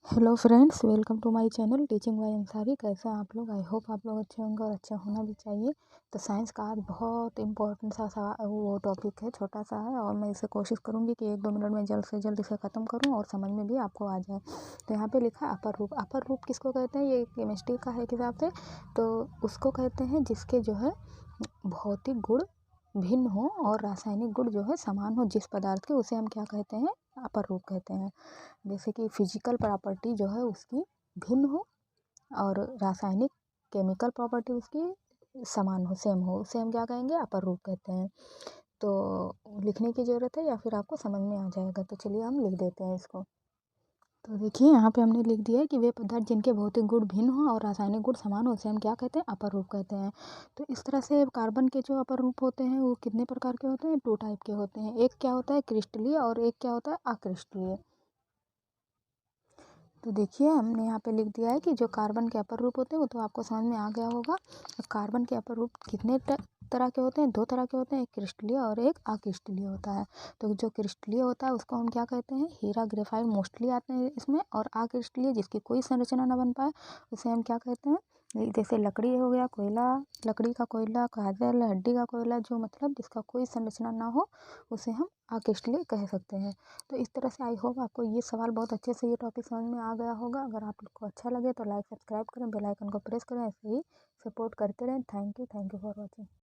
Hello friends, welcome to my channel teaching by Ansari. कैसे हैं आप लोग? आई होप आप लोग अच्छे होंगे और अच्छा होना भी चाहिए। तो साइंस का आज बहुत इंपॉर्टेंट सा वो टॉपिक है, छोटा सा है और मैं इसे कोशिश करूंगी कि 1-2 मिनट में जल्द से जल्द इसे ख़त्म करूं और समझ में भी आपको आ जाए। तो यहाँ पे लिखा है अपर रूप। अपर रूप किसको कहते हैं? ये केमिस्ट्री का है हिसाब से। तो उसको कहते हैं जिसके जो है भौतिक गुण भिन्न हो और रासायनिक गुण जो है समान हो जिस पदार्थ के, उसे हम क्या कहते हैं? अपर रूप कहते हैं। जैसे कि फिजिकल प्रॉपर्टी जो है उसकी भिन्न हो और रासायनिक केमिकल प्रॉपर्टी उसकी समान हो, सेम हो, उसे हम क्या कहेंगे? अपर रूप कहते हैं। तो लिखने की ज़रूरत है या फिर आपको समझ में आ जाएगा? तो चलिए हम लिख देते हैं इसको। तो देखिए यहाँ पे हमने लिख दिया है कि वे पदार्थ जिनके भौतिक गुण भिन्न हो और रासायनिक गुण समान हो उसे हम क्या कहते हैं? अपर रूप कहते हैं। तो इस तरह से कार्बन के जो अपर रूप होते हैं वो कितने प्रकार के होते हैं? 2 टाइप के होते हैं। एक क्या होता है? क्रिस्टलीय, और एक क्या होता है? अक्रिस्टलीय। तो देखिए हमने यहाँ पे लिख दिया है कि जो कार्बन के अपर रूप होते हैं वो तो आपको समझ में आ गया होगा। कार्बन के अपर रूप कितने तरह के होते हैं? 2 तरह के होते हैं, एक क्रिस्टलीय और एक अक्रिस्टलीय होता है। तो जो क्रिस्टलीय होता है उसको हम क्या कहते हैं? हीरा, ग्रेफाइट मोस्टली आते हैं इसमें। और अक्रिस्टलीय जिसकी कोई संरचना न बन पाए उसे हम क्या कहते हैं? जैसे लकड़ी हो गया, कोयला, लकड़ी का कोयला, काजल, हड्डी का कोयला, जो मतलब जिसका कोई संरचना ना हो उसे हम अक्रिस्टलीय कह सकते हैं। तो इस तरह से आई होप आपको ये सवाल बहुत अच्छे से, ये टॉपिक समझ में आ गया होगा। अगर आप लोग को अच्छा लगे तो लाइक सब्सक्राइब करें, बेल आइकन को प्रेस करें, ऐसे ही सपोर्ट करते रहें। Thank you for watching.